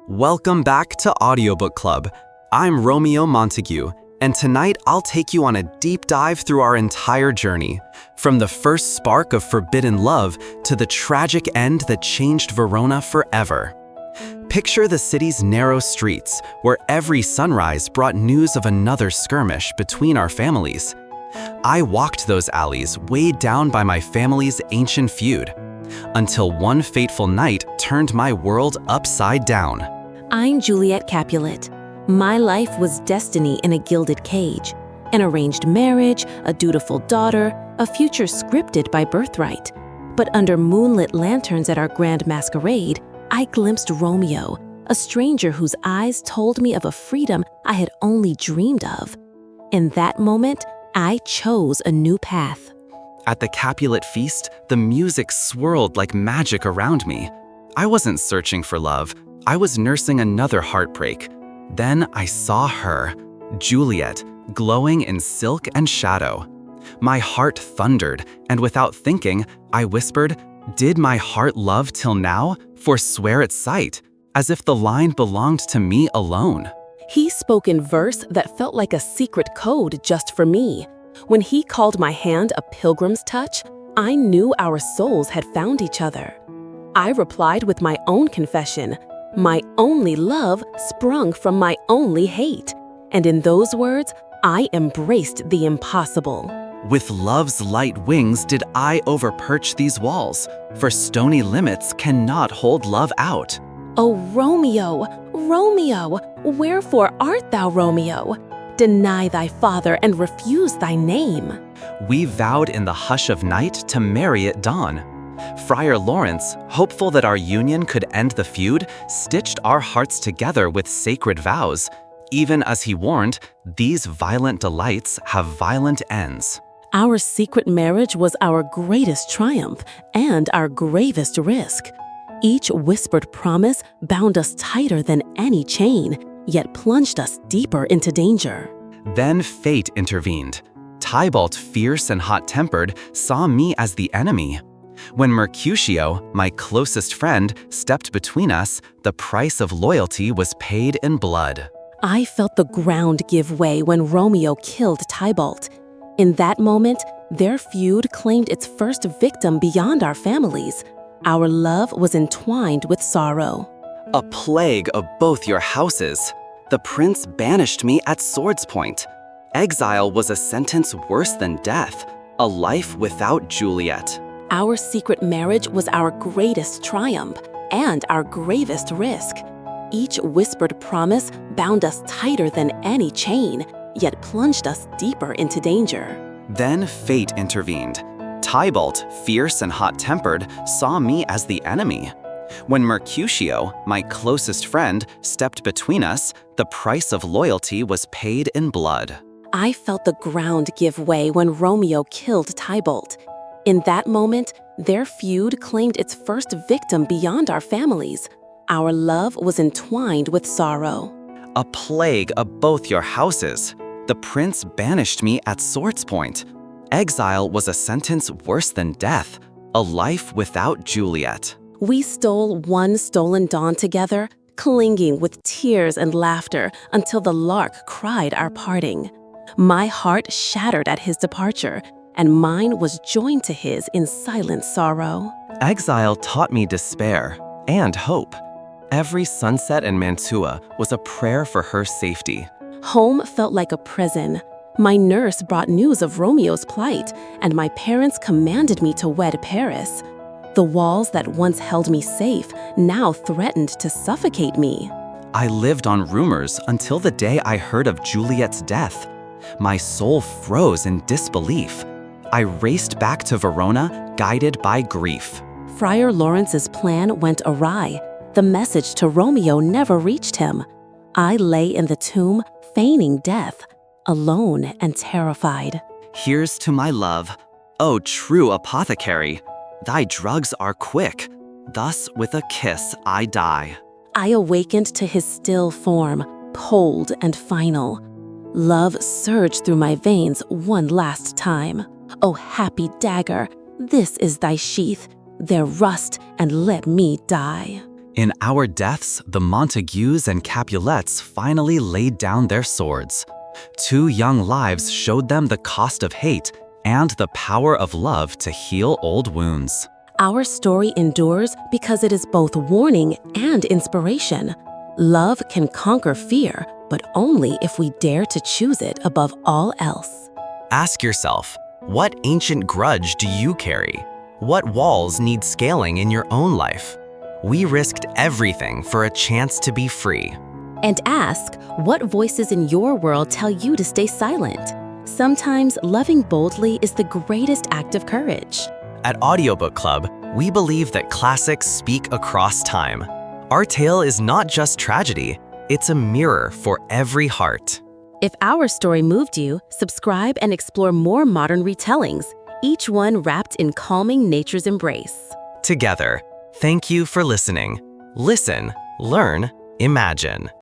Welcome back to Audiobook Club. I'm Romeo Montague, and tonight I'll take you on a deep dive through our entire journey, from the first spark of forbidden love to the tragic end that changed Verona forever. Picture the city's narrow streets, where every sunrise brought news of another skirmish between our families. I walked those alleys weighed down by my family's ancient feud, until one fateful night turned my world upside down. I'm Juliet Capulet. My life was destiny in a gilded cage, an arranged marriage, a dutiful daughter, a future scripted by birthright. But under moonlit lanterns at our grand masquerade, I glimpsed Romeo, a stranger whose eyes told me of a freedom I had only dreamed of. In that moment, I chose a new path. At the Capulet feast, the music swirled like magic around me. I wasn't searching for love. I was nursing another heartbreak. Then I saw her, Juliet, glowing in silk and shadow. My heart thundered, and without thinking, I whispered, "Did my heart love till now? Forswear its sight," as if the line belonged to me alone. He spoke in verse that felt like a secret code just for me. When he called my hand a pilgrim's touch, I knew our souls had found each other. I replied with my own confession. My only love sprung from my only hate. And in those words, I embraced the impossible. With love's light wings did I overperch these walls, for stony limits cannot hold love out. O Romeo, Romeo, wherefore art thou Romeo? Deny thy father and refuse thy name. We vowed in the hush of night to marry at dawn. Friar Lawrence, hopeful that our union could end the feud, stitched our hearts together with sacred vows. Even as he warned, these violent delights have violent ends. Our secret marriage was our greatest triumph and our gravest risk. Each whispered promise bound us tighter than any chain, yet plunged us deeper into danger. Then fate intervened. Tybalt, fierce and hot-tempered, saw me as the enemy. When Mercutio, my closest friend, stepped between us, the price of loyalty was paid in blood. I felt the ground give way when Romeo killed Tybalt. In that moment, their feud claimed its first victim beyond our families. Our love was entwined with sorrow. A plague of both your houses. The prince banished me at sword's point. Exile was a sentence worse than death, a life without Juliet. Our secret marriage was our greatest triumph and our gravest risk. Each whispered promise bound us tighter than any chain, yet plunged us deeper into danger. Then fate intervened. Tybalt, fierce and hot-tempered, saw me as the enemy. When Mercutio, my closest friend, stepped between us, the price of loyalty was paid in blood. I felt the ground give way when Romeo killed Tybalt. In that moment, their feud claimed its first victim beyond our families. Our love was entwined with sorrow. A plague of both your houses. The prince banished me at sword's point. Exile was a sentence worse than death, a life without Juliet. We stole one stolen dawn together, clinging with tears and laughter until the lark cried our parting. My heart shattered at his departure, and mine was joined to his in silent sorrow. Exile taught me despair and hope. Every sunset in Mantua was a prayer for her safety. Home felt like a prison. My nurse brought news of Romeo's plight, and my parents commanded me to wed Paris. The walls that once held me safe now threatened to suffocate me. I lived on rumors until the day I heard of Juliet's death. My soul froze in disbelief. I raced back to Verona, guided by grief. Friar Lawrence's plan went awry. The message to Romeo never reached him. I lay in the tomb, feigning death, alone and terrified. Here's to my love, O true apothecary. Thy drugs are quick, thus with a kiss I die. I awakened to his still form, cold and final. Love surged through my veins one last time. O happy dagger, this is thy sheath. There rust and let me die. In our deaths, the Montagues and Capulets finally laid down their swords. 2 young lives showed them the cost of hate and the power of love to heal old wounds. Our story endures because it is both warning and inspiration. Love can conquer fear, but only if we dare to choose it above all else. Ask yourself, what ancient grudge do you carry? What walls need scaling in your own life? We risked everything for a chance to be free. And ask, what voices in your world tell you to stay silent? Sometimes loving boldly is the greatest act of courage. At Audiobook Club, we believe that classics speak across time. Our tale is not just tragedy, it's a mirror for every heart. If our story moved you, subscribe and explore more modern retellings, each one wrapped in calming nature's embrace. Together, thank you for listening. Listen, learn, imagine.